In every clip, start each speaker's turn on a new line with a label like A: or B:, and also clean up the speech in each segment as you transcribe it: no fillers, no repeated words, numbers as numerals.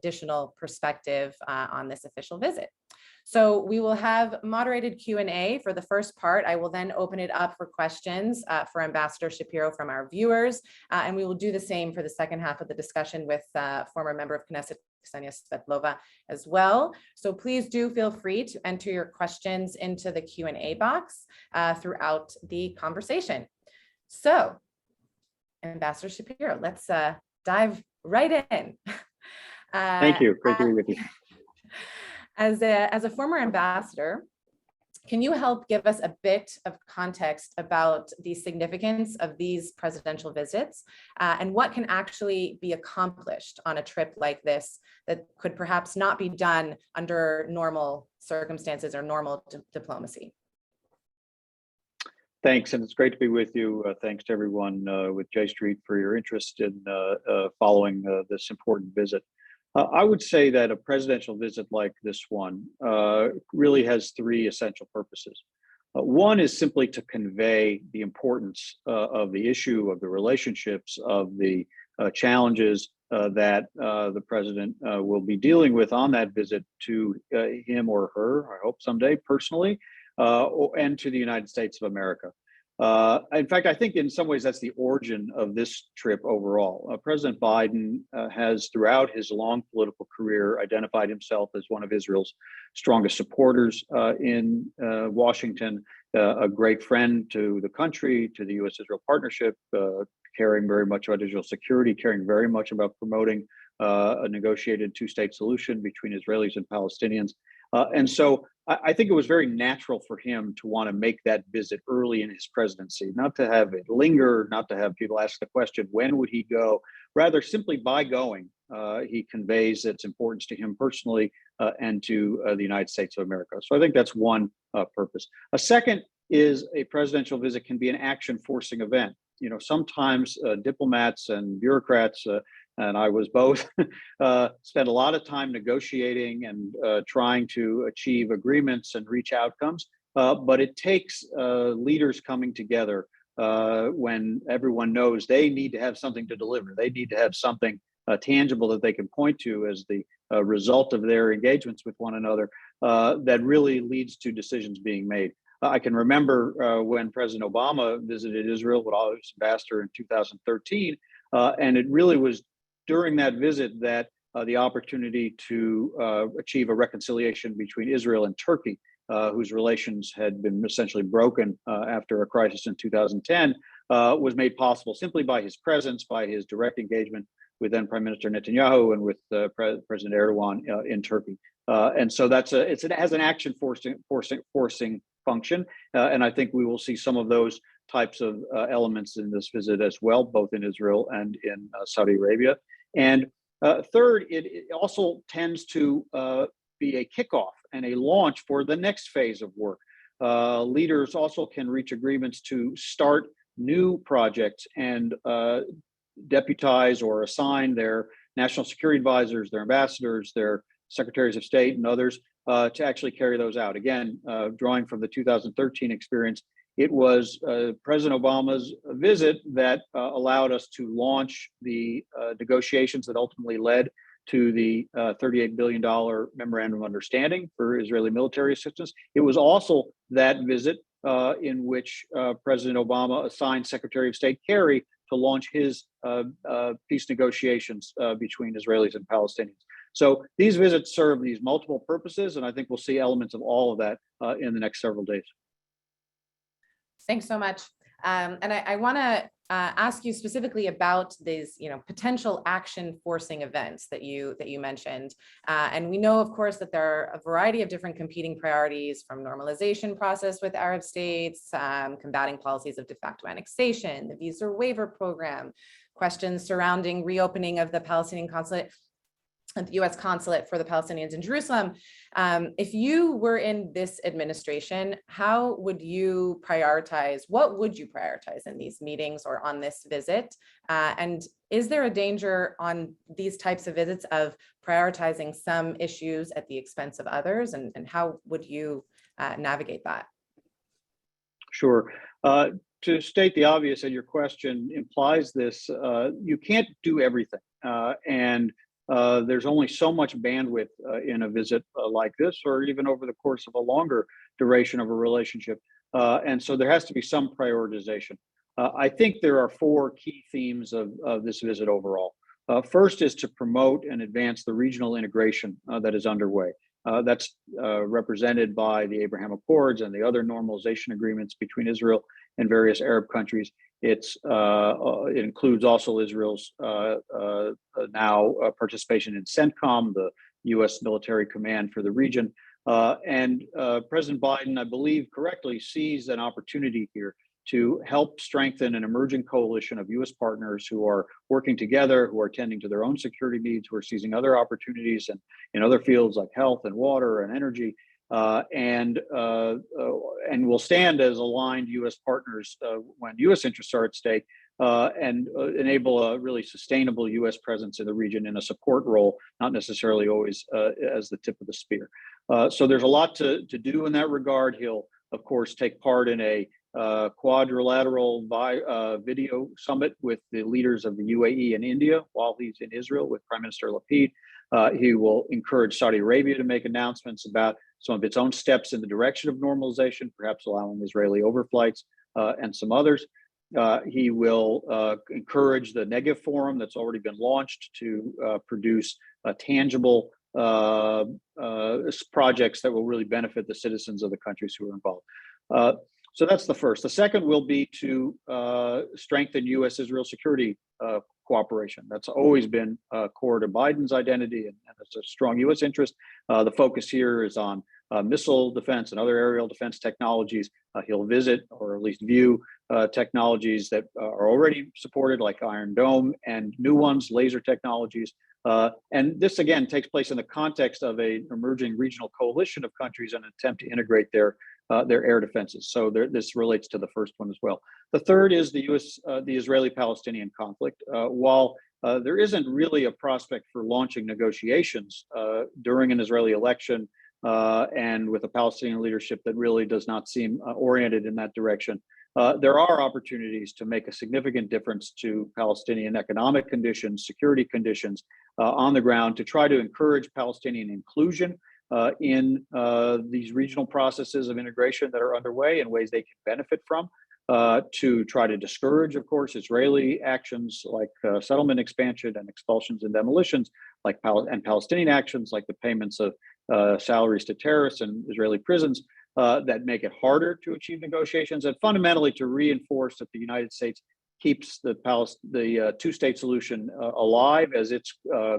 A: additional perspective on this official visit. So we will have moderated Q&A for the first part. I will then open it up for questions for Ambassador Shapiro from our viewers, and we will do the same for the second half of the discussion with former member of Knesset, Ksenia Svetlova, as well. So please do feel free to enter your questions into the Q&A box throughout the conversation. So, Ambassador Shapiro, let's dive right in.
B: Thank you. Great to be with you.
A: As a former ambassador, can you help give us a bit of context about the significance of these presidential visits and what can actually be accomplished on a trip like this that could perhaps not be done under normal circumstances or normal diplomacy?
B: Thanks, and it's great to be with you. Thanks to everyone with J Street for your interest in following this important visit. I would say that a presidential visit like this one really has three essential purposes. One is simply to convey the importance of the issue, of the relationships, of the challenges that the president will be dealing with on that visit to him or her, I hope someday personally, and to the United States of America. In fact, I think in some ways that's the origin of this trip overall. President Biden has throughout his long political career identified himself as one of Israel's strongest supporters in Washington, a great friend to the country, to the U.S.-Israel partnership, caring very much about Israel security, caring very much about promoting a negotiated two-state solution between Israelis and Palestinians. And so I think it was very natural for him to want to make that visit early in his presidency, not to have it linger, not to have people ask the question, when would he go? Rather, simply by going, he conveys its importance to him personally and to the United States of America. So I think that's one purpose. A second is a presidential visit can be an action-forcing event. You know, sometimes diplomats and bureaucrats and I was both, spent a lot of time negotiating and trying to achieve agreements and reach outcomes. But it takes leaders coming together when everyone knows they need to have something to deliver. They need to have something tangible that they can point to as the result of their engagements with one another that really leads to decisions being made. I can remember when President Obama visited Israel when I was ambassador in 2013, and it really was during that visit that the opportunity to achieve a reconciliation between Israel and Turkey, whose relations had been essentially broken after a crisis in 2010, was made possible simply by his presence, by his direct engagement with then Prime Minister Netanyahu and with President Erdogan in Turkey. And so it has an action forcing function, and I think we will see some of those types of elements in this visit as well, both in Israel and in Saudi Arabia. And third, it also tends to be a kickoff and a launch for the next phase of work. Leaders also can reach agreements to start new projects and deputize or assign their national security advisors, their ambassadors, their secretaries of state and others to actually carry those out. Again, drawing from the 2013 experience, it was President Obama's visit that allowed us to launch the negotiations that ultimately led to the $38 billion memorandum of understanding for Israeli military assistance. It was also that visit in which President Obama assigned Secretary of State Kerry to launch his peace negotiations between Israelis and Palestinians. So these visits serve these multiple purposes, and I think we'll see elements of all of that in the next several days.
A: Thanks so much. And I want to ask you specifically about these, potential action-forcing events that you mentioned. And we know, of course, that there are a variety of different competing priorities, from normalization process with Arab states, combating policies of de facto annexation, the visa waiver program, questions surrounding reopening of the Palestinian consulate, the U.S. consulate for the Palestinians in Jerusalem. If you were in this administration, how would you prioritize? What would you prioritize in these meetings or on this visit? And is there a danger on these types of visits of prioritizing some issues at the expense of others? And how would you navigate that?
B: Sure. To state the obvious, and your question implies this, you can't do everything. And there's only so much bandwidth in a visit like this, or even over the course of a longer duration of a relationship. And so there has to be some prioritization. I think there are four key themes of this visit overall. First is to promote and advance the regional integration that is underway. That's represented by the Abraham Accords and the other normalization agreements between Israel and various Arab countries. It includes also Israel's now participation in CENTCOM, the U.S. military command for the region. And President Biden, I believe correctly, sees an opportunity here to help strengthen an emerging coalition of U.S. partners who are working together, who are tending to their own security needs, who are seizing other opportunities and in other fields like health and water and energy, and will stand as aligned U.S. partners when U.S. interests are at stake, and enable a really sustainable U.S. presence in the region in a support role, not necessarily always as the tip of the spear. So there's a lot to do in that regard. He'll, of course, take part in a quadrilateral video summit with the leaders of the UAE and India while he's in Israel with Prime Minister Lapid. He will encourage Saudi Arabia to make announcements about some of its own steps in the direction of normalization, perhaps allowing Israeli overflights and some others. He will encourage the Negev Forum that's already been launched to produce tangible projects that will really benefit the citizens of the countries who are involved. So that's the first. The second will be to strengthen U.S.-Israel security cooperation. That's always been core to Biden's identity, and it's a strong U.S. interest. The focus here is on missile defense and other aerial defense technologies. He'll visit, or at least view, technologies that are already supported, like Iron Dome, and new ones, laser technologies. And this, again, takes place in the context of an emerging regional coalition of countries in an attempt to integrate their air defenses. So this relates to the first one as well. The third is the Israeli-Palestinian conflict. While there isn't really a prospect for launching negotiations during an Israeli election and with a Palestinian leadership that really does not seem oriented in that direction, there are opportunities to make a significant difference to Palestinian economic conditions, security conditions on the ground, to try to encourage Palestinian inclusion in these regional processes of integration that are underway in ways they can benefit from, to try to discourage, of course, Israeli actions like settlement expansion and expulsions and demolitions, and Palestinian actions like the payments of salaries to terrorists and Israeli prisons that make it harder to achieve negotiations, and fundamentally to reinforce that the United States keeps the two-state solution alive as its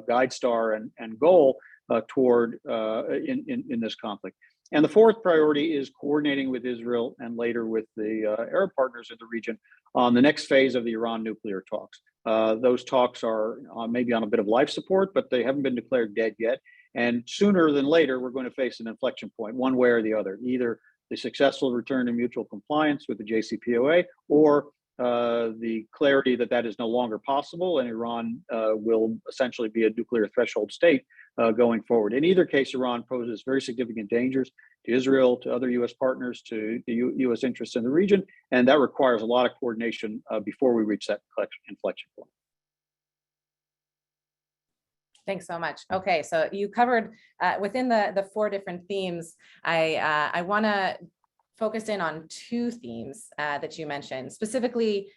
B: guide star and goal toward in this conflict. And the fourth priority is coordinating with Israel and later with the Arab partners in the region on the next phase of the Iran nuclear talks. Those talks are maybe on a bit of life support, but they haven't been declared dead yet. And sooner than later, we're going to face an inflection point, one way or the other, either the successful return to mutual compliance with the JCPOA, or the clarity that that is no longer possible, and Iran will essentially be a nuclear threshold state going forward. In either case, Iran poses very significant dangers to Israel, to other U.S. partners, to the U.S. interests in the region, and that requires a lot of coordination before we reach that inflection point.
A: Thanks so much. Okay, so you covered within the four different themes. I want to focus in on two themes that you mentioned, specifically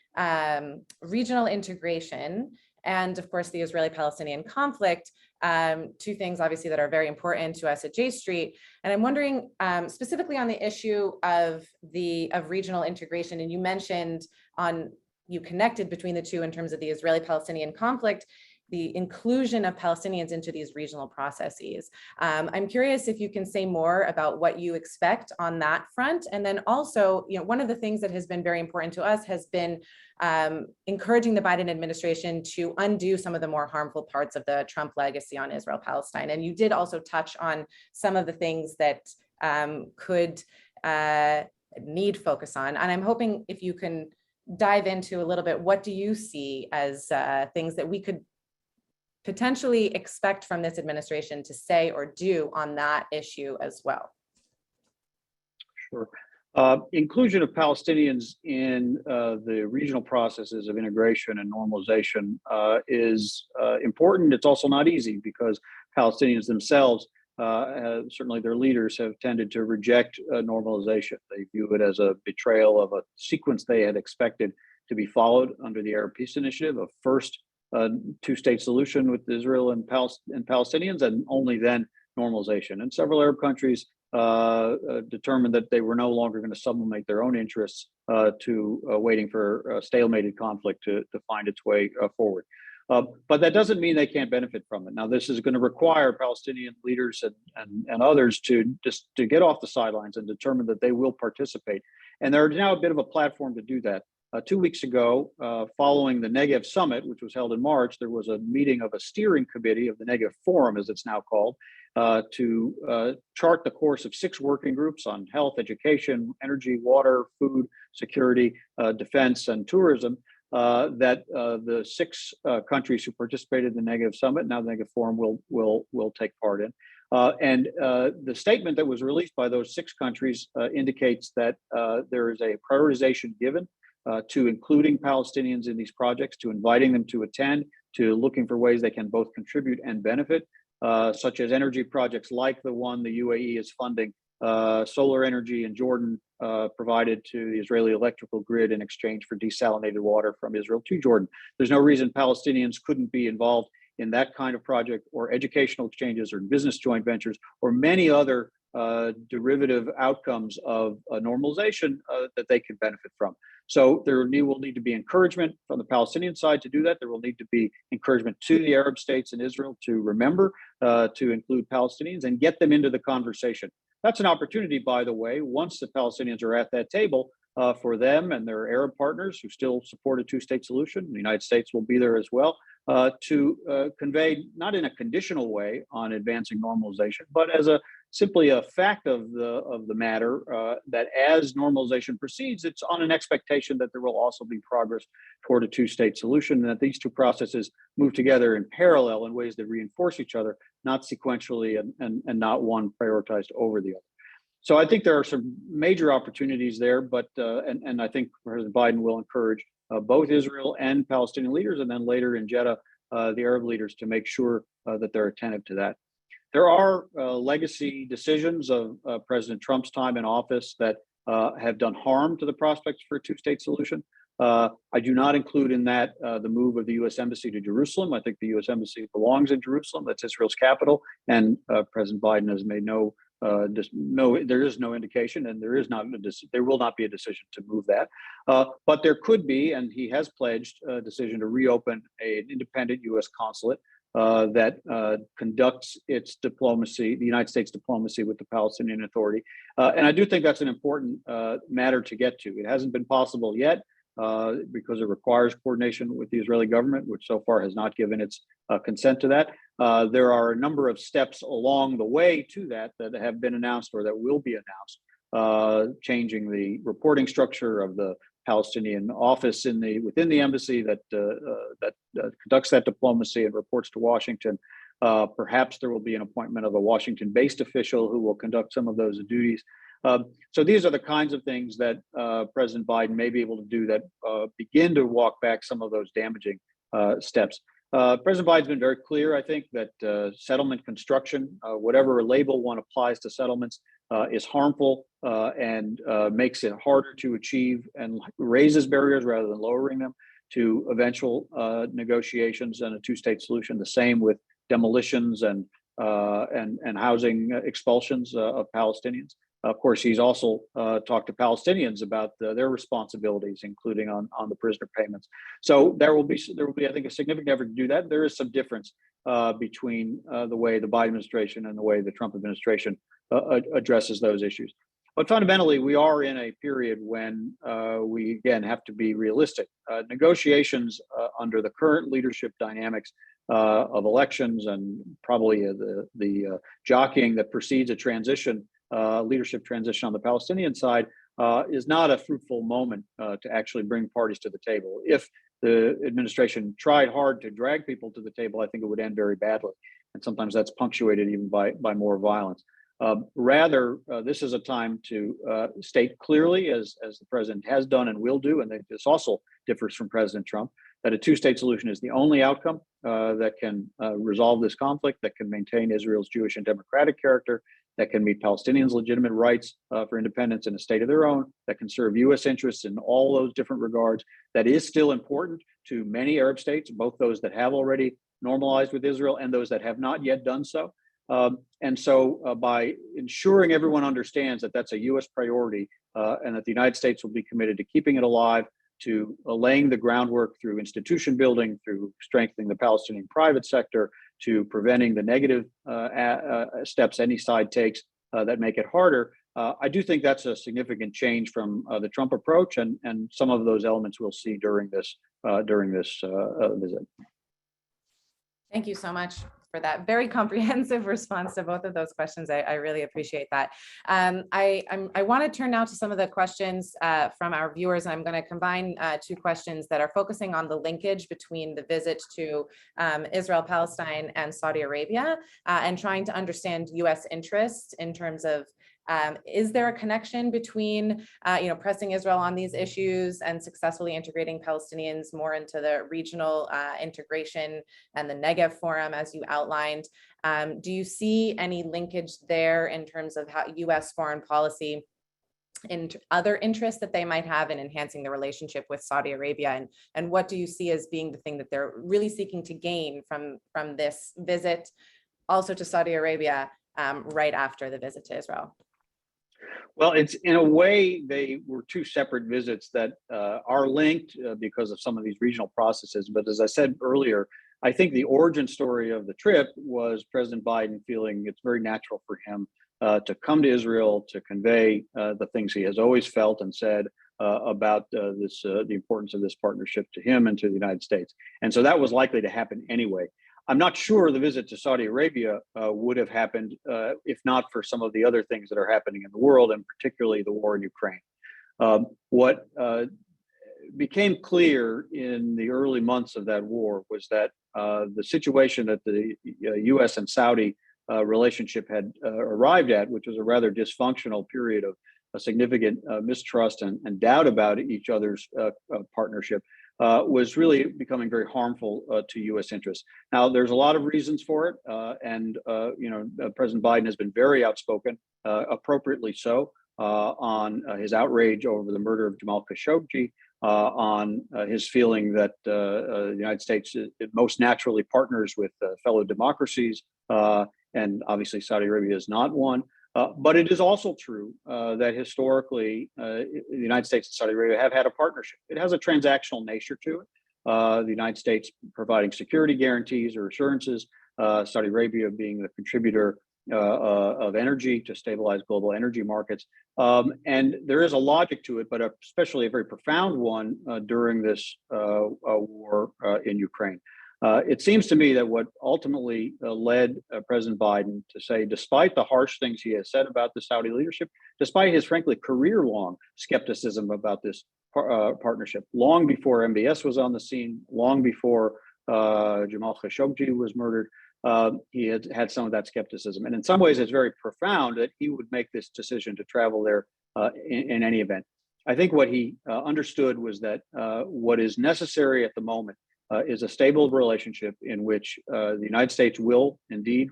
A: regional integration and, of course, the Israeli-Palestinian conflict, two things obviously that are very important to us at J Street. And I'm wondering specifically on the issue of regional integration, and you mentioned you connected between the two in terms of the Israeli-Palestinian conflict, the inclusion of Palestinians into these regional processes. I'm curious if you can say more about what you expect on that front. And then also, one of the things that has been very important to us has been encouraging the Biden administration to undo some of the more harmful parts of the Trump legacy on Israel-Palestine. And you did also touch on some of the things that could need focus on. And I'm hoping if you can dive into a little bit, what do you see as things that we could potentially expect from this administration to say or do on that issue as well?
B: Sure. Inclusion of Palestinians in the regional processes of integration and normalization is important. It's also not easy because Palestinians themselves, certainly their leaders, have tended to reject normalization. They view it as a betrayal of a sequence they had expected to be followed under the Arab Peace Initiative, a first two-state solution with Israel and Palestinians, and only then normalization. And several Arab countries determined that they were no longer going to sublimate their own interests to waiting for stalemated conflict to find its way forward. But that doesn't mean they can't benefit from it. Now, this is going to require Palestinian leaders and others to get off the sidelines and determine that they will participate. And there's now a bit of a platform to do that. 2 weeks ago, following the Negev Summit, which was held in March, there was a meeting of a steering committee of the Negev Forum, as it's now called, to chart the course of 6 working groups on health, education, energy, water, food, security, defense, and tourism, that the 6 countries who participated in the Negev Summit, now the Negev Forum, will take part in. And the statement that was released by those 6 countries indicates that there is a prioritization given to including Palestinians in these projects, to inviting them to attend, to looking for ways they can both contribute and benefit, such as energy projects like the one the UAE is funding, solar energy in Jordan provided to the Israeli electrical grid in exchange for desalinated water from Israel to Jordan. There's no reason Palestinians couldn't be involved in that kind of project, or educational exchanges, or business joint ventures, or many other derivative outcomes of normalization that they can benefit from. So there will need to be encouragement from the Palestinian side to do that. There will need to be encouragement to the Arab states and Israel to remember to include Palestinians and get them into the conversation. That's an opportunity, by the way, once the Palestinians are at that table, for them and their Arab partners who still support a two-state solution. The United States will be there as well, to convey, not in a conditional way on advancing normalization, but as simply a fact of the matter, that as normalization proceeds, it's on an expectation that there will also be progress toward a two-state solution, and that these two processes move together in parallel in ways that reinforce each other, not sequentially and not one prioritized over the other. So I think there are some major opportunities there, but and I think President Biden will encourage both Israel and Palestinian leaders, and then later in Jeddah, the Arab leaders, to make sure that they're attentive to that. There are legacy decisions of President Trump's time in office that have done harm to the prospects for a two-state solution. I do not include in that the move of the U.S. Embassy to Jerusalem. I think the U.S. Embassy belongs in Jerusalem. That's Israel's capital, and President Biden has made there is no indication, and there will not be a decision to move that. But there could be, and he has pledged a decision to reopen an independent U.S. consulate that conducts its diplomacy, the United States diplomacy, with the Palestinian Authority. And I do think that's an important matter to get to. It hasn't been possible yet because it requires coordination with the Israeli government, which so far has not given its consent to that. There are a number of steps along the way to that have been announced or that will be announced, changing the reporting structure of the Palestinian office within the embassy that conducts that diplomacy and reports to Washington. Perhaps there will be an appointment of a Washington-based official who will conduct some of those duties. So these are the kinds of things that President Biden may be able to do that begin to walk back some of those damaging steps. President Biden's been very clear, I think, that settlement construction, whatever label one applies to settlements, is harmful and makes it harder to achieve and raises barriers rather than lowering them to eventual negotiations and a two-state solution. The same with demolitions and housing expulsions of Palestinians. Of course, he's also talked to Palestinians about their responsibilities, including on the prisoner payments. So there will be, I think, a significant effort to do that. There is some difference between the way the Biden administration and the way the Trump administration addresses those issues. But fundamentally, we are in a period when we, again, have to be realistic. Negotiations under the current leadership dynamics of elections and probably the jockeying that precedes a transition, leadership transition on the Palestinian side, is not a fruitful moment to actually bring parties to the table. If the administration tried hard to drag people to the table, I think it would end very badly. And sometimes that's punctuated even by more violence. Rather, this is a time to state clearly, as the president has done and will do, and this also differs from President Trump, that a two-state solution is the only outcome that can resolve this conflict, that can maintain Israel's Jewish and democratic character, that can meet Palestinians' legitimate rights for independence in a state of their own, that can serve U.S. interests in all those different regards, that is still important to many Arab states, both those that have already normalized with Israel and those that have not yet done so. And so by ensuring everyone understands that that's a U.S. priority and that the United States will be committed to keeping it alive, to laying the groundwork through institution building, through strengthening the Palestinian private sector, to preventing the negative steps any side takes that make it harder, I do think that's a significant change from the Trump approach, and some of those elements we'll see during this visit.
A: Thank you so much for that very comprehensive response to both of those questions. I really appreciate that. I want to turn now to some of the questions from our viewers. I'm going to combine two questions that are focusing on the linkage between the visit to Israel, Palestine, and Saudi Arabia, and trying to understand U.S. interests in terms of is there a connection between, pressing Israel on these issues and successfully integrating Palestinians more into the regional integration and the Negev Forum, as you outlined? Do you see any linkage there in terms of how U.S. foreign policy and other interests that they might have in enhancing the relationship with Saudi Arabia? And what do you see as being the thing that they're really seeking to gain from this visit, also to Saudi Arabia, right after the visit to Israel?
B: Well, it's in a way, they were two separate visits that are linked because of some of these regional processes. But as I said earlier, I think the origin story of the trip was President Biden feeling it's very natural for him to come to Israel to convey the things he has always felt and said about the importance of this partnership to him and to the United States. And so that was likely to happen anyway. I'm not sure the visit to Saudi Arabia would have happened if not for some of the other things that are happening in the world, and particularly the war in Ukraine. What became clear in the early months of that war was that the situation that the U.S. and Saudi relationship had arrived at, which was a rather dysfunctional period of a significant mistrust and doubt about each other's partnership, was really becoming very harmful to U.S. interests. Now, there's a lot of reasons for it, and President Biden has been very outspoken, appropriately so, on his outrage over the murder of Jamal Khashoggi, on his feeling that the United States most naturally partners with fellow democracies, and obviously Saudi Arabia is not one. But it is also true that historically, the United States and Saudi Arabia have had a partnership. It has a transactional nature to it. The United States providing security guarantees or assurances, Saudi Arabia being the contributor of energy to stabilize global energy markets. And there is a logic to it, but especially a very profound one during this war in Ukraine. It seems to me that what ultimately led President Biden to say, despite the harsh things he has said about the Saudi leadership, despite his frankly career-long skepticism about this partnership, long before MBS was on the scene, long before Jamal Khashoggi was murdered, he had some of that skepticism. And in some ways, it's very profound that he would make this decision to travel there in any event. I think what he understood was that what is necessary at the moment is a stable relationship in which the United States will indeed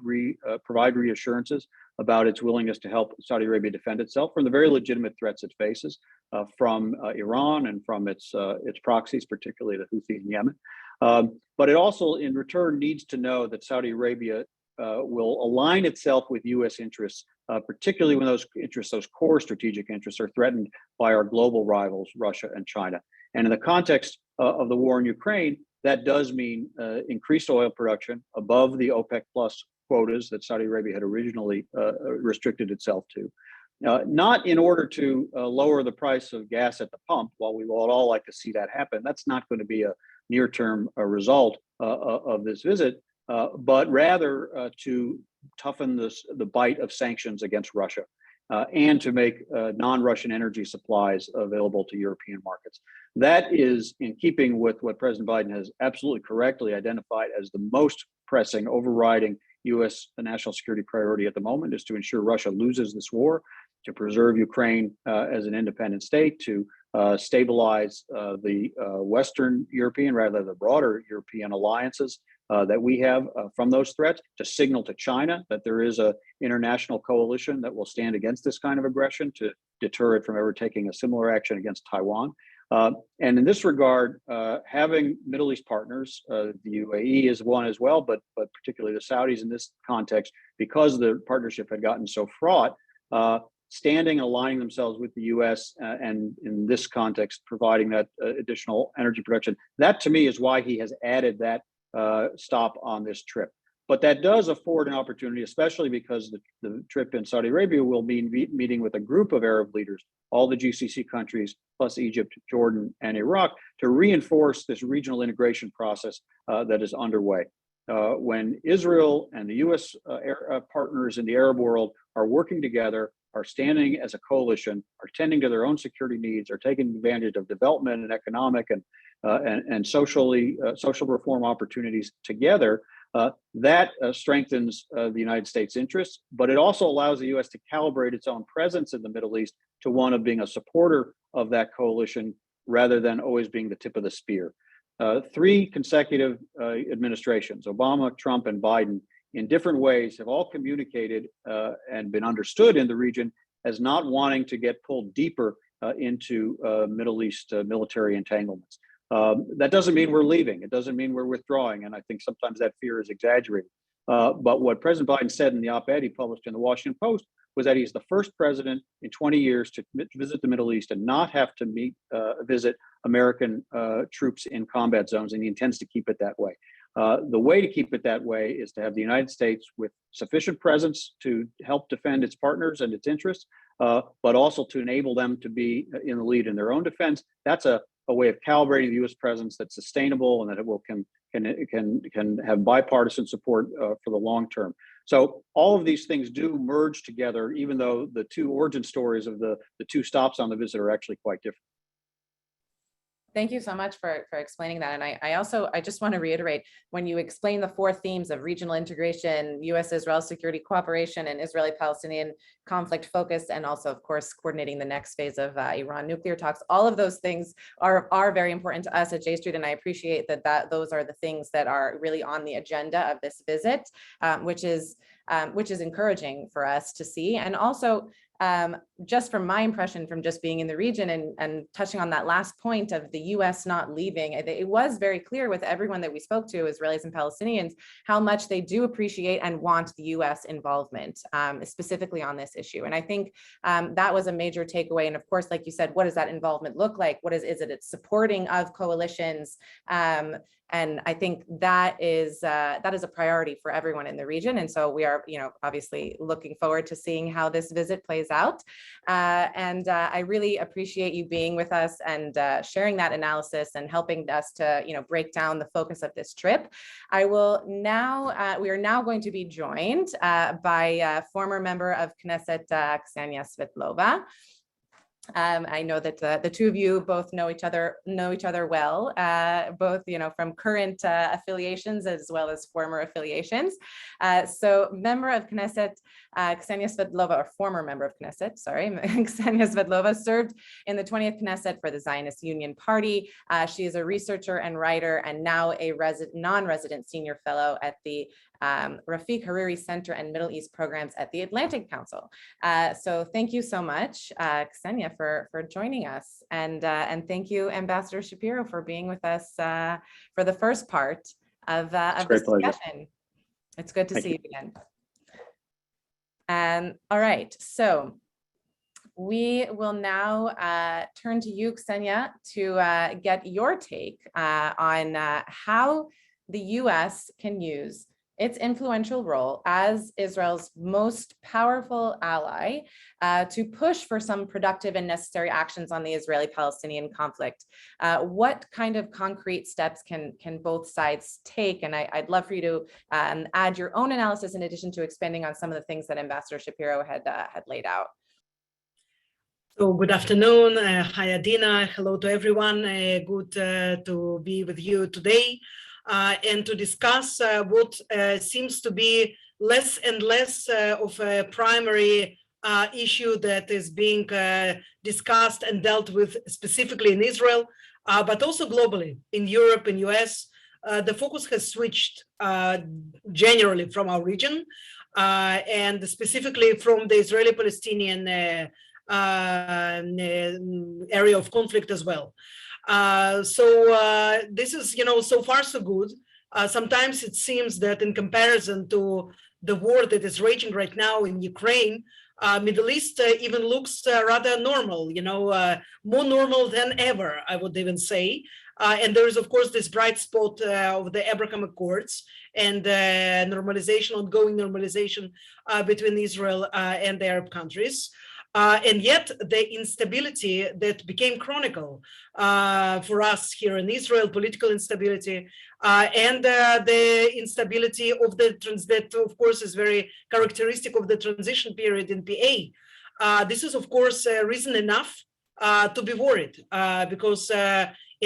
B: provide reassurances about its willingness to help Saudi Arabia defend itself from the very legitimate threats it faces from Iran and from its proxies, particularly the Houthi in Yemen. But it also, in return, needs to know that Saudi Arabia will align itself with U.S. interests, particularly when those interests, those core strategic interests, are threatened by our global rivals, Russia and China. And in the context of the war in Ukraine, that does mean increased oil production above the OPEC plus quotas that Saudi Arabia had originally restricted itself to. Not in order to lower the price of gas at the pump, while we would all like to see that happen. That's not going to be a near-term result of this visit, but rather to toughen the bite of sanctions against Russia and to make non-Russian energy supplies available to European markets. That is in keeping with what President Biden has absolutely correctly identified as the most pressing, overriding U.S. national security priority at the moment is to ensure Russia loses this war, to preserve Ukraine as an independent state, to stabilize the Western European, rather the broader European alliances that we have from those threats, to signal to China that there is an international coalition that will stand against this kind of aggression, to deter it from ever taking a similar action against Taiwan. And in this regard, having Middle East partners, the UAE is one as well, but particularly the Saudis in this context, because the partnership had gotten so fraught, standing and aligning themselves with the U.S. And in this context, providing that additional energy production. That to me is why he has added that stop on this trip. But that does afford an opportunity, especially because the trip in Saudi Arabia will be meeting with a group of Arab leaders, all the GCC countries, plus Egypt, Jordan, and Iraq, to reinforce this regional integration process that is underway. When Israel and the U.S. Partners in the Arab world are working together, are standing as a coalition, are tending to their own security needs, are taking advantage of development and economic and social reform opportunities together, that strengthens the United States' interests, but it also allows the U.S. to calibrate its own presence in the Middle East to one of being a supporter of that coalition rather than always being the tip of the spear. 3 consecutive administrations, Obama, Trump, and Biden, in different ways have all communicated and been understood in the region as not wanting to get pulled deeper into Middle East military entanglements. That doesn't mean we're leaving. It doesn't mean we're withdrawing. And I think sometimes that fear is exaggerated. But what President Biden said in the op-ed he published in the Washington Post was that he's the first president in 20 years to visit the Middle East and not have to visit American troops in combat zones, and he intends to keep it that way. The way to keep it that way is to have the United States with sufficient presence to help defend its partners and its interests, but also to enable them to be in the lead in their own defense. That's a way of calibrating the U.S. presence that's sustainable and that it will can have bipartisan support for the long term. So all of these things do merge together, even though the 2 origin stories of the 2 stops on the visit are actually quite different.
A: Thank you so much for explaining that. And I just want to reiterate, when you explain the 4 themes of regional integration, U.S.-Israel security cooperation, and Israeli-Palestinian conflict focus, and also, of course, coordinating the next phase of Iran nuclear talks, all of those things are very important to us at J Street. And I appreciate that those are the things that are really on the agenda of this visit, which is encouraging for us to see. And also, just from my impression from just being in the region and touching on that last point of the U.S. not leaving, it was very clear with everyone that we spoke to, Israelis and Palestinians, how much they do appreciate and want the U.S. involvement, specifically on this issue. And I think that was a major takeaway. And of course, like you said, what does that involvement look like? What is it? It's supporting of coalitions. And I think that is a priority for everyone in the region. And so we are, obviously looking forward to seeing how this visit plays out. And I really appreciate you being with us and sharing that analysis and helping us to, break down the focus of this trip. We are now going to be joined by former member of Knesset, Ksenia Svetlova. I know that the 2 of you both know each other well, both from current affiliations as well as former affiliations. So member of Knesset, Ksenia Svetlova, or former member of Knesset, sorry, Ksenia Svetlova served in the 20th Knesset for the Zionist Union Party. She is a researcher and writer and now a non-resident senior fellow at the Rafik Hariri Center and Middle East Programs at the Atlantic Council. So thank you so much, Ksenia, for joining us. And thank you, Ambassador Shapiro, for being with us for the first part of this discussion. It's good to see you again. All right, so we will now turn to you, Ksenia, to get your take on how the U.S. can use its influential role as Israel's most powerful ally to push for some productive and necessary actions on the Israeli-Palestinian conflict. What kind of concrete steps can both sides take? And I'd love for you to add your own analysis in addition to expanding on some of the things that Ambassador Shapiro had laid out.
C: So good afternoon. Hi, Adina. Hello to everyone. Good to be with you today. And to discuss what seems to be less and less of a primary issue that is being discussed and dealt with specifically in Israel, but also globally in Europe and US. The focus has switched generally from our region and specifically from the Israeli-Palestinian area of conflict as well. So this is, so far so good. Sometimes it seems that in comparison to the war that is raging right now in Ukraine, Middle East even looks rather normal, more normal than ever, I would even say. And there is, of course, this bright spot of the Abraham Accords and normalization, ongoing normalization between Israel and the Arab countries. And yet the instability that became chronicle for us here in Israel, political instability, and the instability of that, of course, is very characteristic of the transition period in PA. This is, of course, reason enough to be worried because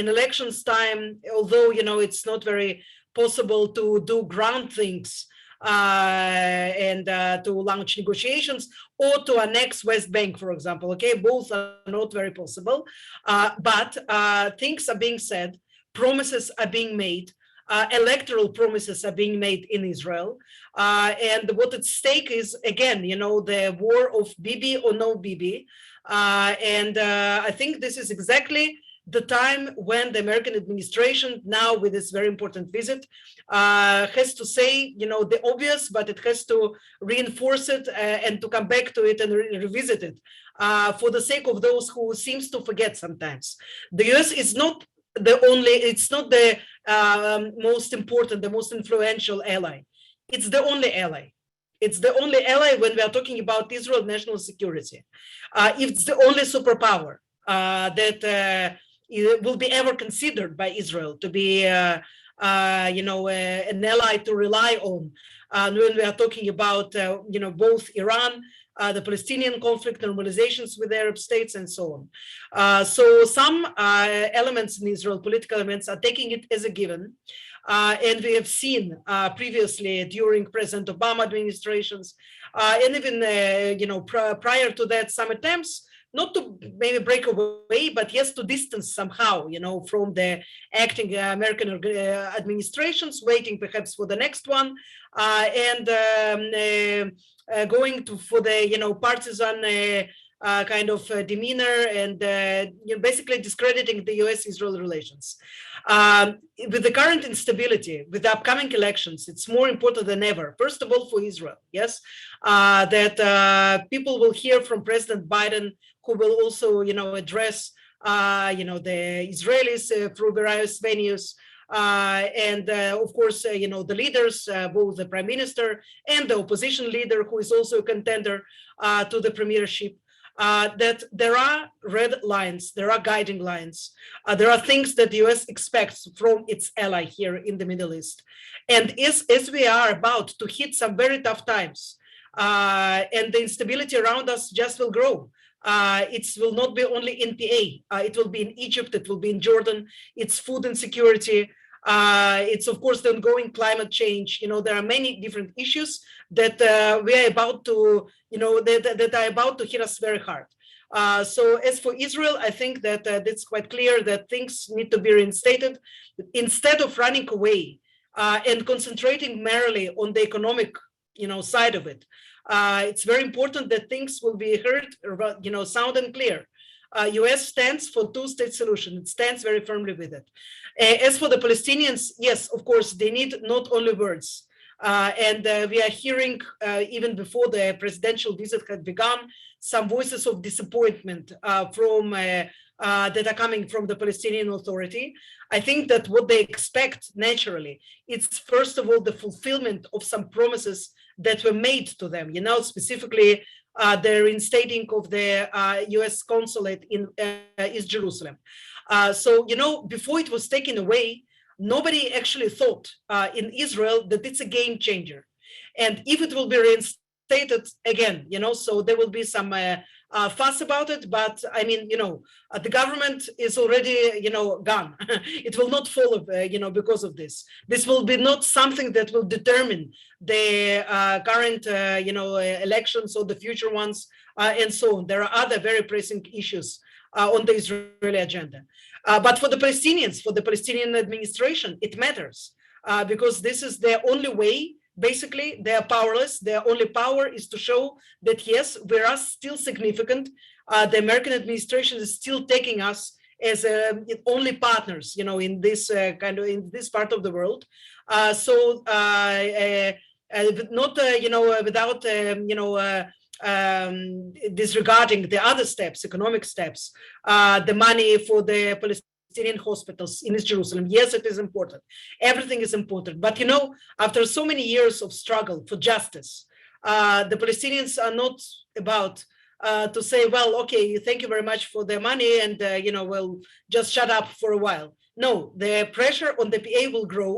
C: in elections time, although, it's not very possible to do ground things and to launch negotiations or to annex West Bank, for example, okay, both are not very possible, but things are being said, promises are being made, electoral promises are being made in Israel, and what at stake is, again, the war of Bibi or no Bibi, and I think this is exactly the time when the American administration, now with this very important visit, has to say, the obvious, but it has to reinforce it and to come back to it and revisit it for the sake of those who seems to forget sometimes. The US is not the only, it's not the most important, the most influential ally. It's the only ally. It's the only ally when we are talking about Israel national security. It's the only superpower that will be ever considered by Israel to be, an ally to rely on when we are talking about, both Iran, the Palestinian conflict, normalizations with Arab states, and so on. So some elements in Israel, political elements, are taking it as a given. And we have seen previously during President Obama administrations, and even, prior to that, some attempts not to maybe break away, but yes, to distance somehow, from the acting American administrations, waiting perhaps for the next one, and going for the, partisan kind of demeanor and basically discrediting the US-Israel relations. With the current instability, with the upcoming elections, it's more important than ever, first of all, for Israel, yes, that people will hear from President Biden, who will also, address, the Israelis through various venues, and of course, the leaders, both the prime minister and the opposition leader, who is also a contender to the premiership, that there are red lines, there are guiding lines, there are things that the US expects from its ally here in the Middle East. And as we are about to hit some very tough times, and the instability around us just will grow. It will not be only in PA, it will be in Egypt, it will be in Jordan, it's food insecurity, it's of course the ongoing climate change. There are many different issues that we are about to, that are about to hit us very hard. So as for Israel, I think that it's quite clear that things need to be reinstated. Instead of running away and concentrating merely on the economic, side of it, it's very important that things will be heard, sound and clear. US stands for two-state solution. It stands very firmly with it. As for the Palestinians, yes, of course, they need not only words. And we are hearing, even before the presidential visit had begun, some voices of disappointment from that are coming from the Palestinian Authority. I think that what they expect naturally, it's first of all the fulfillment of some promises that were made to them, specifically the reinstating of the US consulate in East Jerusalem. So, before it was taken away, nobody actually thought in Israel that it's a game changer. And if it will be reinstated, stated again, so there will be some fuss about it, but I mean, the government is already, gone. It will not fall, because of this. This will be not something that will determine the current, elections or the future ones, and so on. There are other very pressing issues on the Israeli agenda. But for the Palestinians, for the Palestinian administration, it matters because this is their only way. Basically, they are powerless. Their only power is to show that, yes, we are still significant. The American administration is still taking us as only partners, in this in this part of the world. Not, without, disregarding the other steps, economic steps, the money for the Palestinian hospitals in East Jerusalem. Yes, it is important. Everything is important. But, after so many years of struggle for justice, the Palestinians are not about to say, well, okay, thank you very much for the money and, we'll just shut up for a while. No, the pressure on the PA will grow.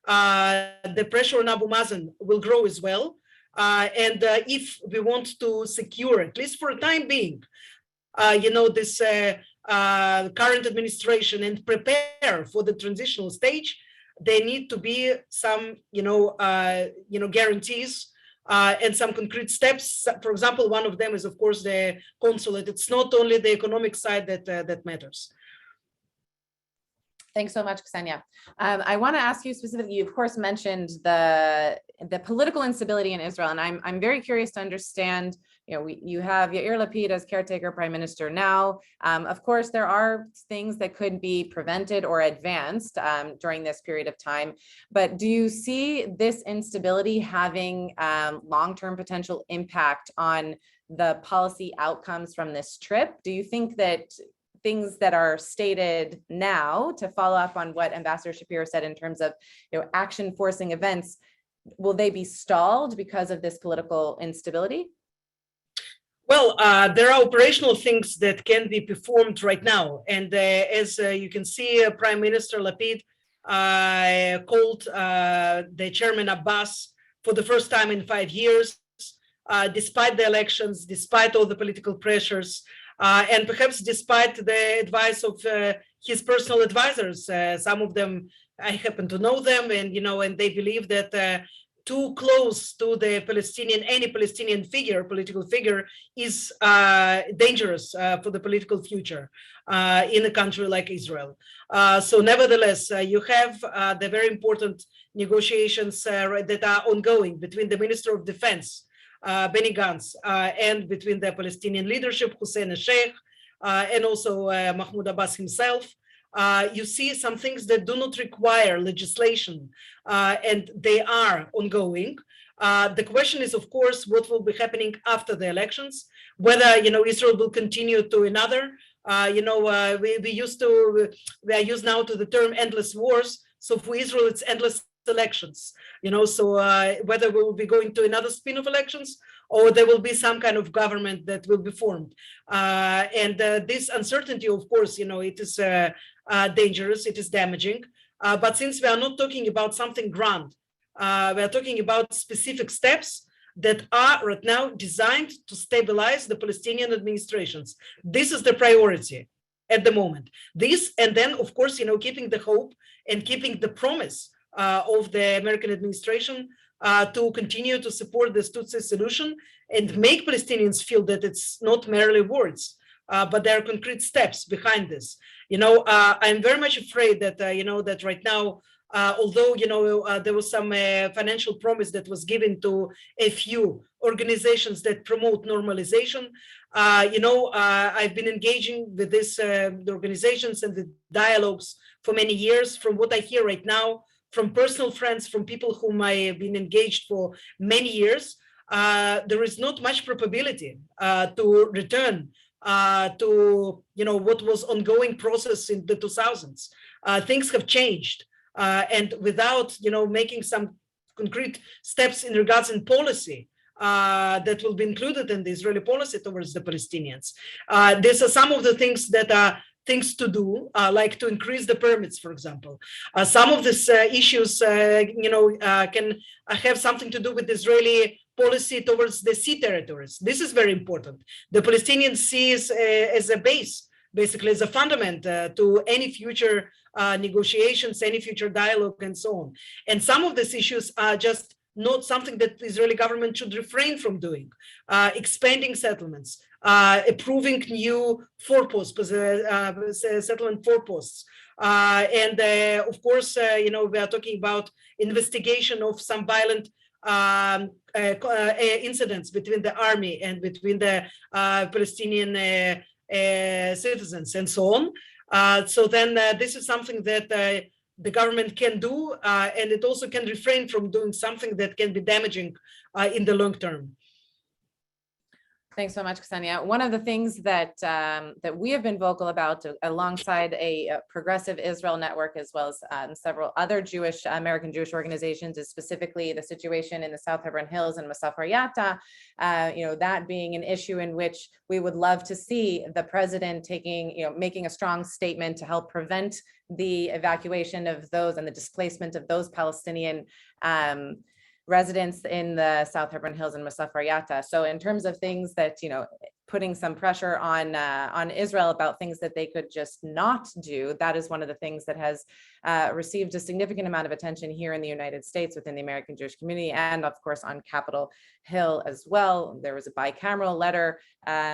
C: The pressure on Abu Mazen will grow as well. And if we want to secure, at least for a time being, this current administration and prepare for the transitional stage, there need to be some, guarantees and some concrete steps. For example, one of them is, of course, the consulate. It's not only the economic side that matters.
A: Thanks so much, Ksenia. I want to ask you specifically, you of course mentioned the political instability in Israel, and I'm very curious to understand, you have Yair Lapid as caretaker prime minister now. Of course, there are things that could be prevented or advanced during this period of time, but do you see this instability having long-term potential impact on the policy outcomes from this trip? Do you think that things that are stated now, to follow up on what Ambassador Shapiro said in terms of action forcing events, will they be stalled because of this political instability?
C: Well, there are operational things that can be performed right now. And as you can see, Prime Minister Lapid called the Chairman Abbas for the first time in 5 years, despite the elections, despite all the political pressures, and perhaps despite the advice of his personal advisors. Some of them, I happen to know them, and and they believe that too close to the any Palestinian political figure, is dangerous for the political future in a country like Israel. So nevertheless, you have the very important negotiations that are ongoing between the Minister of Defense, Benny Gantz, and between the Palestinian leadership, Hussein al-Sheikh, and also Mahmoud Abbas himself. You see some things that do not require legislation, and they are ongoing. The question is, of course, what will be happening after the elections, whether Israel will continue to another. We are used now to the term endless wars. So for Israel, it's endless elections. Whether we will be going to another spin of elections, or there will be some kind of government that will be formed. And this uncertainty, of course, it is dangerous, it is damaging. But since we are not talking about something grand, we are talking about specific steps that are right now designed to stabilize the Palestinian administrations. This is the priority at the moment. This, and then, of course, keeping the hope and keeping the promise of the American administration to continue to support the two-state solution and make Palestinians feel that it's not merely words, but there are concrete steps behind this. I'm very much afraid that, that right now, although, there was some financial promise that was given to a few organizations that promote normalization, I've been engaging with these organizations and the dialogues for many years. From what I hear right now, from personal friends, from people whom I have been engaged for many years, there is not much probability to return to what was ongoing process in the 2000s. Things have changed, and without making some concrete steps in regards in policy that will be included in the Israeli policy towards the Palestinians. These are some of the things that are things to do, like to increase the permits, for example. Some of these issues, can have something to do with Israeli policy towards the sea territories. This is very important. The Palestinian Sea is as a base, basically as a fundament to any future negotiations, any future dialogue, and so on. And some of these issues are just not something that the Israeli government should refrain from doing. Expanding settlements, approving new foreposts, settlement foreposts. And of course, we are talking about investigation of some violent incidents between the army and between the Palestinian citizens and so on. So then this is something that the government can do, and it also can refrain from doing something that can be damaging in the long term.
A: Thanks so much, Ksenia. One of the things that that we have been vocal about alongside a progressive Israel network, as well as several other American Jewish organizations, is specifically the situation in the South Hebron Hills and Masaf Yatta. That being an issue in which we would love to see the president making a strong statement to help prevent the evacuation of those and the displacement of those Palestinian residents in the South Hebron Hills and Masaf Yatta. So in terms of things that, putting some pressure on Israel about things that they could just not do, that is one of the things that has received a significant amount of attention here in the United States within the American Jewish community, and of course on Capitol Hill as well. There was a bicameral letter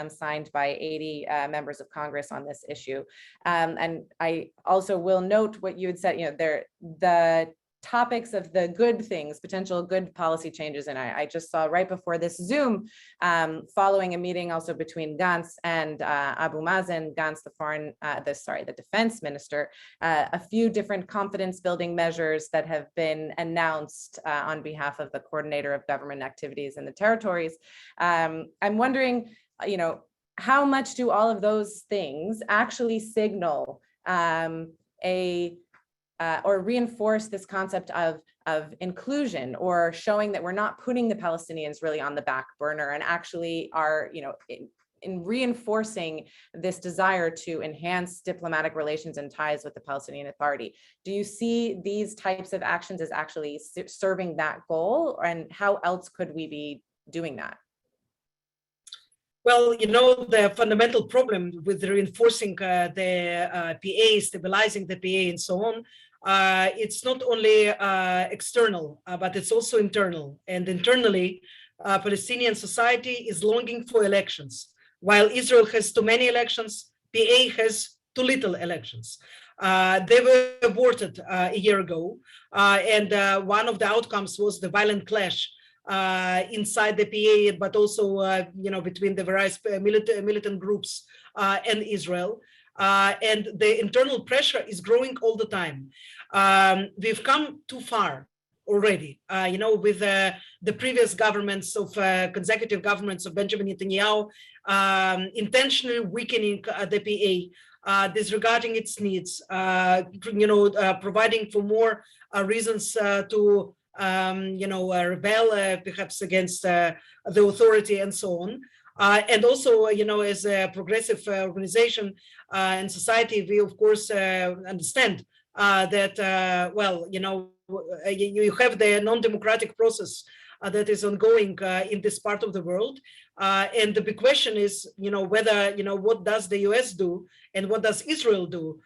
A: signed by 80 members of Congress on this issue. And I also will note what you had said, the topics of the good things, potential good policy changes. And I just saw right before this Zoom, following a meeting also between Gantz and Abu Mazen, Gantz, the defense minister, a few different confidence building measures that have been announced on behalf of the coordinator of government activities in the territories. I'm wondering, how much do all of those things actually signal or reinforce this concept of inclusion, or showing that we're not putting the Palestinians really on the back burner and actually are, in reinforcing this desire to enhance diplomatic relations and ties with the Palestinian Authority? Do you see these types of actions as actually serving that goal, and how else could we be doing that?
C: Well, the fundamental problem with reinforcing the PA, stabilizing the PA and so on, it's not only external, but it's also internal. And internally, Palestinian society is longing for elections. While Israel has too many elections, PA has too little elections. They were aborted a year ago, and one of the outcomes was the violent clash inside the PA, but also between the various militant groups and Israel. And the internal pressure is growing all the time. We've come too far already, with the previous governments of consecutive governments of Benjamin Netanyahu, intentionally weakening the PA, disregarding its needs, providing for more reasons to rebel perhaps against the authority and so on. And also, as a progressive organization and society, we of course understand that, you have the non-democratic process that is ongoing in this part of the world. And the big question is, whether, what does the US do and what does Israel do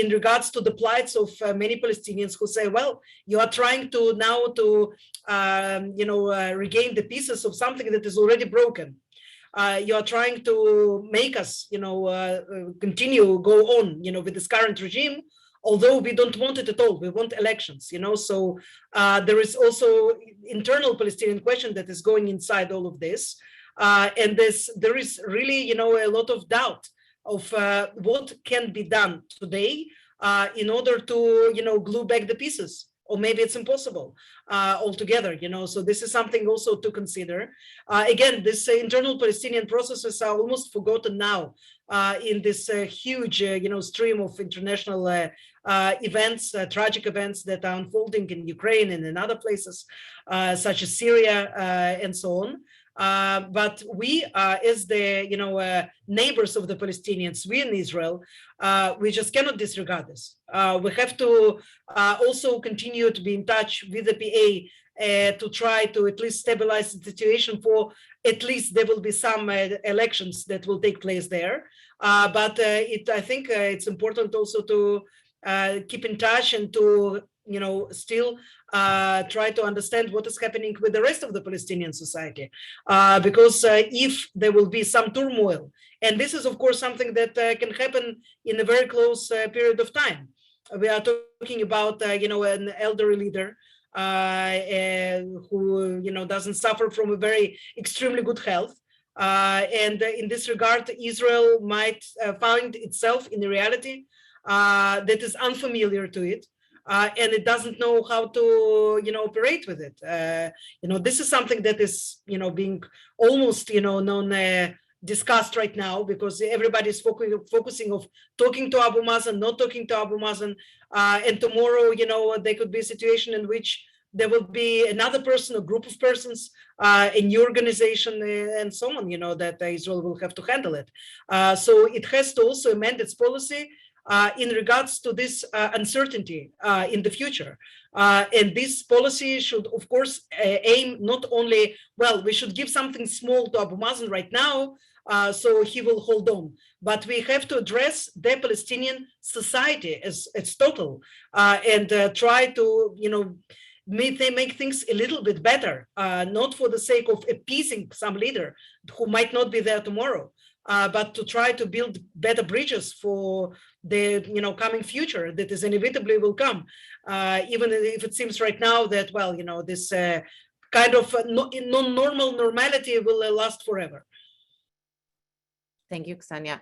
C: in regards to the plights of many Palestinians who say, well, you are trying to now to, regain the pieces of something that is already broken. You are trying to make us, continue, go on, with this current regime, although we don't want it at all. We want elections, so there is also internal Palestinian question that is going inside all of this. And there is really, a lot of doubt of what can be done today in order to, glue back the pieces. Or maybe it's impossible altogether, so this is something also to consider. Again, this internal Palestinian processes are almost forgotten now in this huge, stream of international events, tragic events that are unfolding in Ukraine and in other places, such as Syria and so on. But we, as the neighbors of the Palestinians, we in Israel, we just cannot disregard this. We have to also continue to be in touch with the PA to try to at least stabilize the situation for at least there will be some elections that will take place there. But I think it's important also to keep in touch and to still try to understand what is happening with the rest of the Palestinian society, because if there will be some turmoil, and this is of course something that can happen in a very close period of time. We are talking about an elderly leader who doesn't suffer from a very extremely good health. And in this regard, Israel might find itself in a reality that is unfamiliar to it, and it doesn't know how to operate with it. This is something that is being almost discussed right now, because everybody's focusing of talking to Abu Mazen, not talking to Abu Mazen, and tomorrow there could be a situation in which there will be another person, a group of persons, a new organization, and so on, that Israel will have to handle it. So it has to also amend its policy in regards to this uncertainty in the future. And this policy should, of course, aim not only, well, we should give something small to Abu Mazen right now, so he will hold on. But we have to address the Palestinian society as total, and try to, make things a little bit better, not for the sake of appeasing some leader who might not be there tomorrow, but to try to build better bridges for the coming future that is inevitably will come, even if it seems right now that, well, this kind of non-normal normality will last forever.
A: Thank you, Ksenia.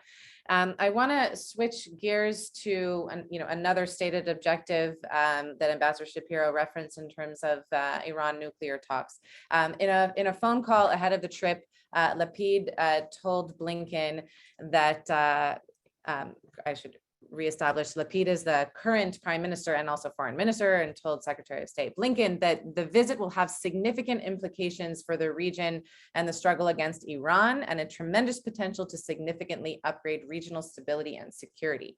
A: I want to switch gears to another stated objective that Ambassador Shapiro referenced in terms of Iran nuclear talks. In a phone call ahead of the trip, Lapid told Blinken that I should reestablish, Lapid is the current prime minister and also foreign minister, and told Secretary of State Blinken that the visit will have significant implications for the region and the struggle against Iran, and a tremendous potential to significantly upgrade regional stability and security.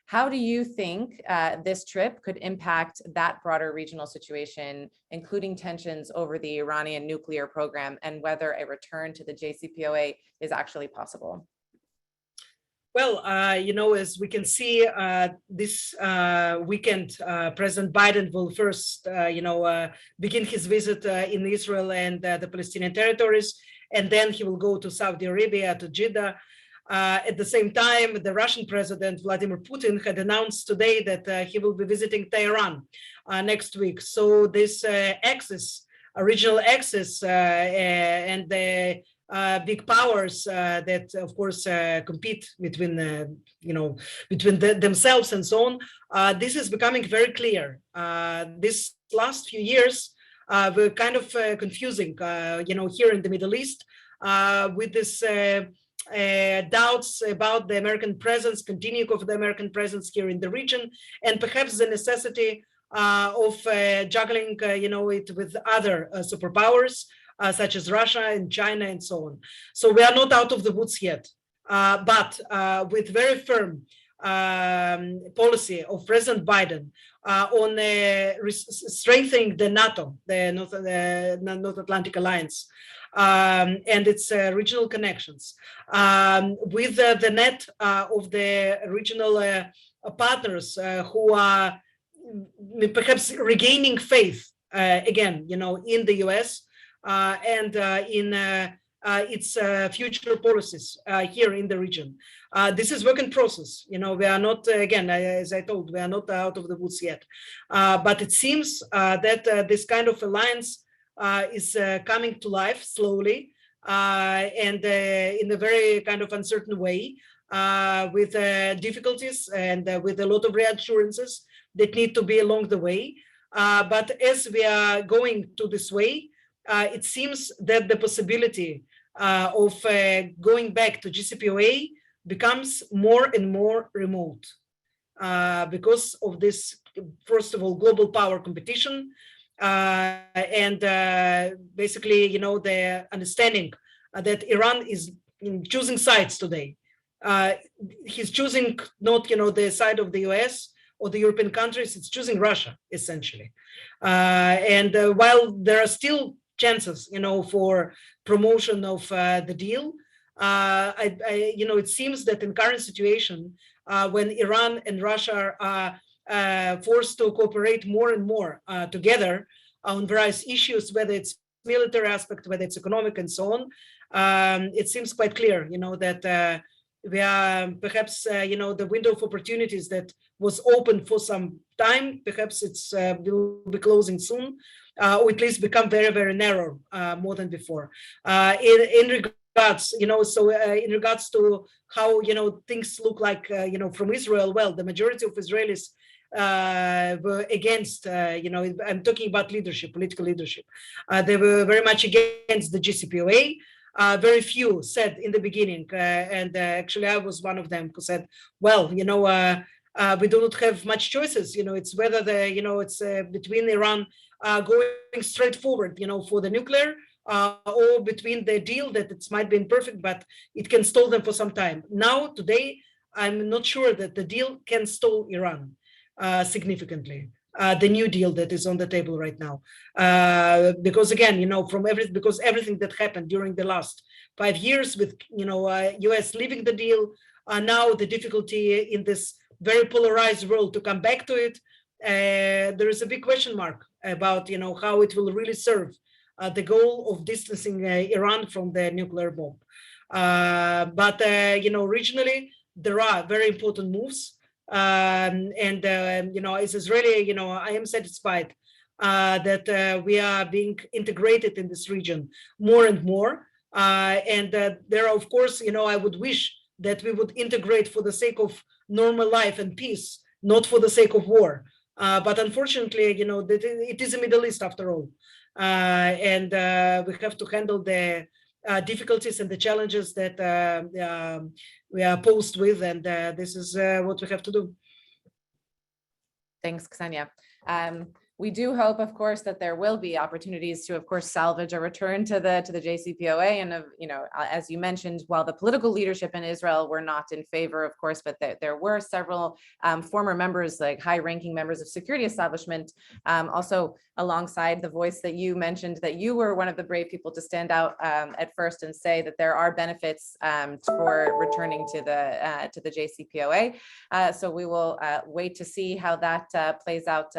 A: How do you think this trip could impact that broader regional situation, including tensions over the Iranian nuclear program, and whether a return to the JCPOA is actually possible?
C: Well, as we can see, this weekend, President Biden will first, begin his visit in Israel and the Palestinian territories, and then he will go to Saudi Arabia, to Jeddah. At the same time, the Russian President, Vladimir Putin, had announced today that he will be visiting Tehran next week. So this regional axis, and the big powers that, of course, compete between themselves and so on. This is becoming very clear. This last few years were kind of confusing, here in the Middle East, with this doubts about the American presence, continuing of the American presence here in the region, and perhaps the necessity of juggling, it with other superpowers, such as Russia and China and so on. So we are not out of the woods yet, but with very firm policy of President Biden on strengthening the NATO, the North Atlantic Alliance, and its regional connections, with the net of the regional partners who are perhaps regaining faith again, in the US, and in its future policies here in the region. This is work in process. We are not, again, as I told, we are not out of the woods yet. But it seems that this kind of alliance is coming to life slowly, and in a very kind of uncertain way, with difficulties and with a lot of reassurances that need to be along the way. But as we are going to this way, it seems that the possibility of going back to JCPOA becomes more and more remote, because of this, first of all, global power competition, and basically, the understanding that Iran is choosing sides today. He's choosing not, the side of the US or the European countries, it's choosing Russia, essentially. And while there are still chances, for promotion of the deal, it seems that in current situation, when Iran and Russia are forced to cooperate more and more together on various issues, whether it's military aspect, whether it's economic and so on, it seems quite clear, that we are perhaps, the window of opportunities that was open for some time, perhaps it's will be closing soon, or at least become very, very narrow more than before. In regards, in regards to how, things look like, from Israel, well, the majority of Israelis were against, I'm talking about leadership, political leadership. They were very much against the JCPOA. Very few said in the beginning, and actually I was one of them who said, well, we do not have much choices. It's whether it's between Iran going straight forward, for the nuclear, or between the deal that it might be imperfect, but it can stall them for some time. Now, today, I'm not sure that the deal can stall Iran significantly. The new deal that is on the table right now, because again, because everything that happened during the last 5 years with U.S. leaving the deal, now the difficulty in this very polarized world to come back to it, there is a big question mark about how it will really serve the goal of distancing Iran from the nuclear bomb. But regionally there are very important moves. As Israeli, I am satisfied that we are being integrated in this region more and more. There are, of course, I would wish that we would integrate for the sake of normal life and peace, not for the sake of war. But unfortunately, it is a Middle East after all. We have to handle the difficulties and the challenges that we are posed with, and this is what we have to do.
A: Thanks, Ksenia. We do hope, of course, that there will be opportunities to, of course, salvage a return to the JCPOA. And, as you mentioned, while the political leadership in Israel were not in favor, of course, but there were several former members, like high-ranking members of security establishment, also alongside the voice that you mentioned, that you were one of the brave people to stand out at first and say that there are benefits for returning to the JCPOA. So we will wait to see how that plays out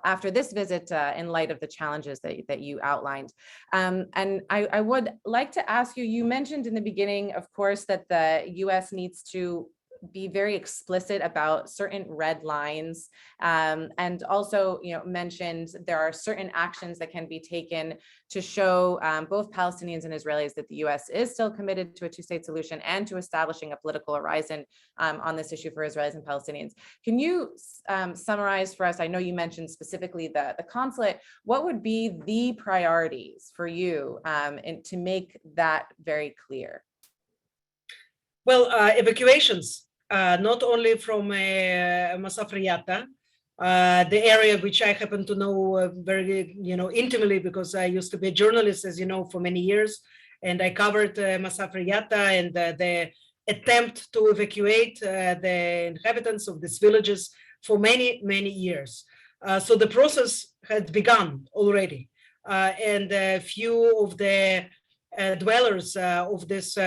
A: after this visit, in light of the challenges that you outlined. And I would like to ask you, you mentioned in the beginning, of course, that the US needs to be very explicit about certain red lines, and also mentioned there are certain actions that can be taken to show both Palestinians and Israelis that the US is still committed to a two-state solution and to establishing a political horizon on this issue for Israelis and Palestinians. Can you summarize for us, I know you mentioned specifically the consulate, what would be the priorities for you to make that very clear?
C: Well, evacuations, not only from Masaf Riyata, the area which I happen to know very, intimately, because I used to be a journalist, as you know, for many years, and I covered Masaf Riyata and the attempt to evacuate the inhabitants of these villages for many, many years. So the process had begun already, and a few of the dwellers of this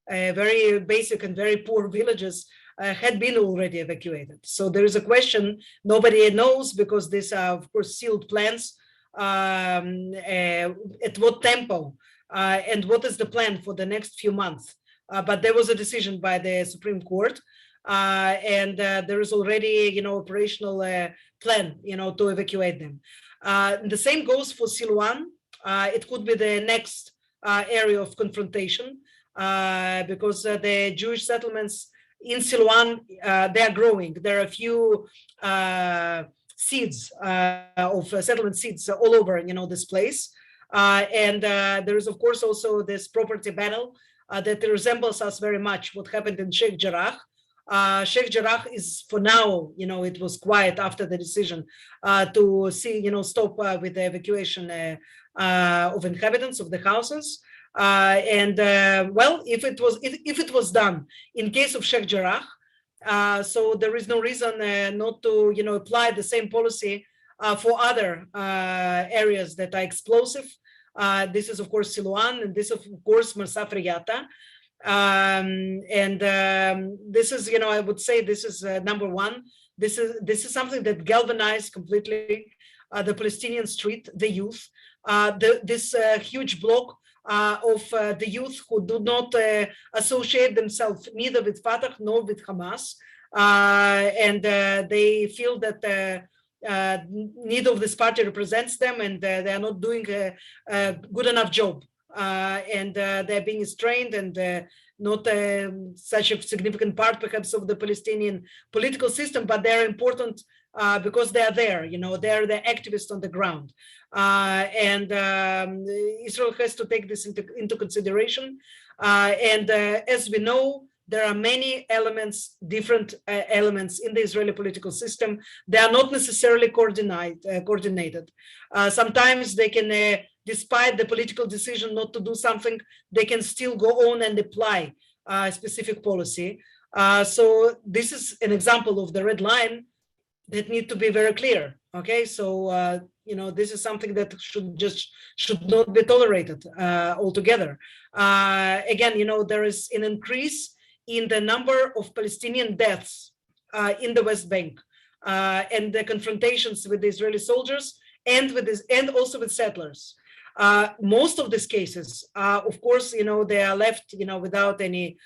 C: very basic and very poor villages had been already evacuated. So there is a question nobody knows, because these are, of course, sealed plans, at what tempo and what is the plan for the next few months. But there was a decision by the Supreme Court, and there is already, operational plan, to evacuate them. The same goes for Silwan. It could be the next area of confrontation, because the Jewish settlements in Silwan, they are growing. There are a few seeds of settlement seeds all over, this place. And there is, of course, also this property battle that resembles us very much what happened in Sheikh Jarrah. Sheikh Jarrah is, for now, it was quiet after the decision to see, stop with the evacuation of inhabitants of the houses. Well, if it was done in case of Sheikh Jarrah, So there is no reason not to, apply the same policy for other areas that are explosive. This is, of course, Siloam, and this, of course, Marsaf Riyata. This is, I would say, this is number one. This is something that galvanized completely the Palestinian street, the youth, this huge block of the youth who do not associate themselves neither with Fatah nor with Hamas, and they feel that neither of this party represents them, and they are not doing a good enough job, and they're being strained and not such a significant part, perhaps, of the Palestinian political system, but they're important because they are there. They're the activists on the ground, and Israel has to take this into consideration. And as we know, there are many elements, different elements in the Israeli political system. They are not necessarily coordinated. Sometimes they can, despite the political decision not to do something, they can still go on and apply a specific policy. So this is an example of the red line that need to be very clear. Okay, so this is something that should not be tolerated altogether. Again, there is an increase in the number of Palestinian deaths in the West Bank, and the confrontations with the Israeli soldiers and also with settlers. Most of these cases, of course, they are left, without any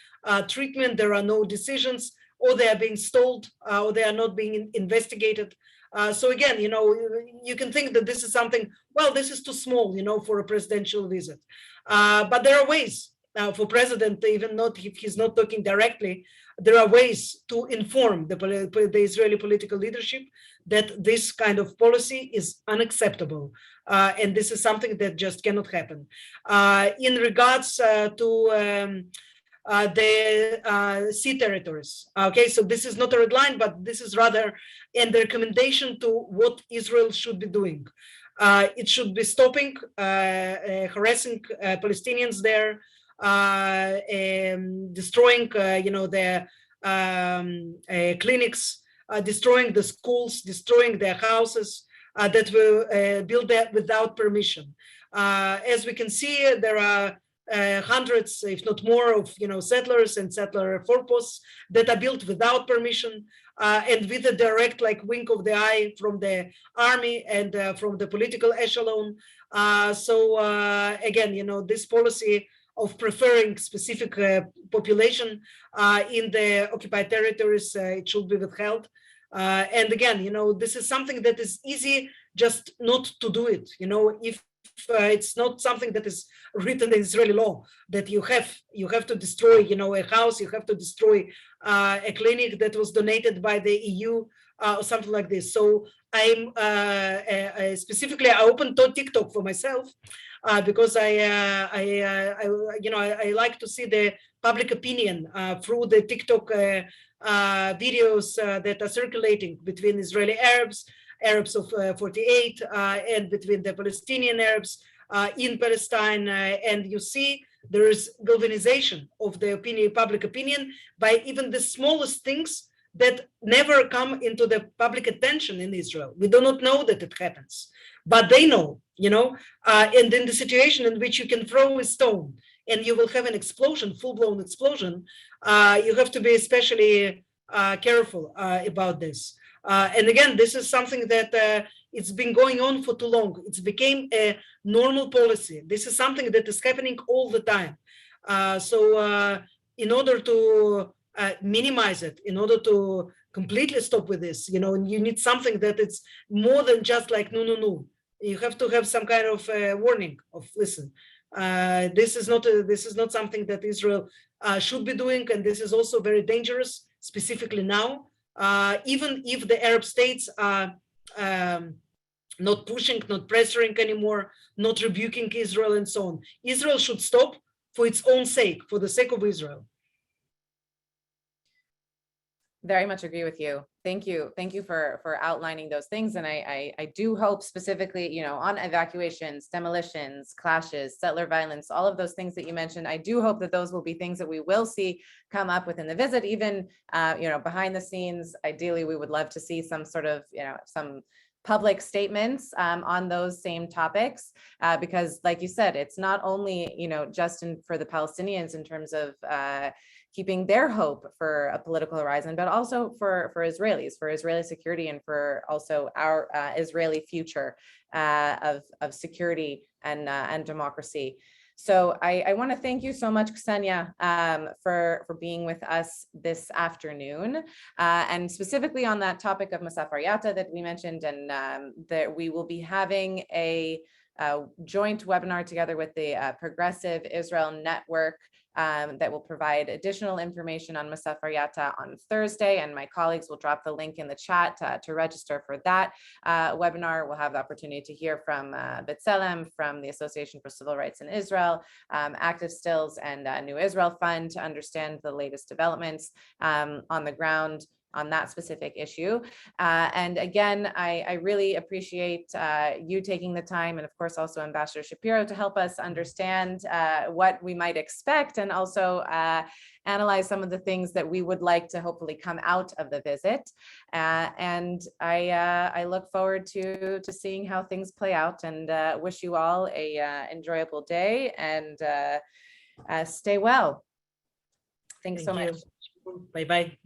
C: treatment. There are no decisions, or they are being stalled, or they are not being investigated. So again, you can think that this is something, well, this is too small, for a presidential visit. But there are ways for president, even not if he's not talking directly, there are ways to inform the Israeli political leadership that this kind of policy is unacceptable. And this is something that just cannot happen. In regards to the sea territories. Okay, so this is not a red line, but this is rather the recommendation to what Israel should be doing. It should be stopping harassing Palestinians there, destroying, their clinics, destroying the schools, destroying their houses that were built there without permission. As we can see, there are hundreds, if not more, of settlers and settler foreposts that are built without permission, and with a direct wink of the eye from the army and from the political echelon. So again, this policy of preferring specific population in the occupied territories, it should be withheld. And again, this is something that is easy just not to do it. If it's not something that is written in Israeli law, that you have to destroy, a house, you have to destroy a clinic that was donated by the EU, or something like this. So I'm specifically, I opened TikTok for myself because I like to see the public opinion through the TikTok videos that are circulating between Israeli Arabs of 48 and between the Palestinian Arabs in Palestine, and you see there is galvanization of the public opinion by even the smallest things that never come into the public attention in Israel. We do not know that it happens, but they know, and in the situation in which you can throw a stone and you will have an explosion, full-blown explosion, you have to be especially careful about this. And again, this is something that it's been going on for too long. It's became a normal policy. This is something that is happening all the time. So in order to minimize it, in order to completely stop with this, you need something that it's more than just no. You have to have some kind of warning of, listen, this is not something that Israel should be doing, and this is also very dangerous, specifically now. Even if the Arab states are not pushing, not pressuring anymore, not rebuking Israel and so on. Israel should stop for its own sake, for the sake of Israel.
A: Very much agree with you. Thank you. Thank you for outlining those things. And I do hope specifically, you know, on evacuations, demolitions, clashes, settler violence, all of those things that you mentioned, I do hope that those will be things that we will see come up within the visit, even, you know, behind the scenes. Ideally, we would love to see some sort of, you know, some public statements on those same topics, because like you said, it's not only, you know, just for the Palestinians in terms of keeping their hope for a political horizon, but also for Israelis, for Israeli security, and for also our Israeli future of security and democracy. So I want to thank you so much, Ksenia, for being with us this afternoon, and specifically on that topic of Masaf Aryata that we mentioned, and that we will be having a joint webinar together with the Progressive Israel Network that will provide additional information on Masaf Aryata on Thursday, and my colleagues will drop the link in the chat to register for that webinar. We'll have the opportunity to hear from B'Tselem, from the Association for Civil Rights in Israel, Active Stills, and New Israel Fund to understand the latest developments on the ground on that specific issue. And again, I really appreciate you taking the time, and of course also Ambassador Shapiro, to help us understand what we might expect, and also analyze some of the things that we would like to hopefully come out of the visit. And I look forward to seeing how things play out, and wish you all a enjoyable day, and stay well. Thanks so much.
C: Bye-bye.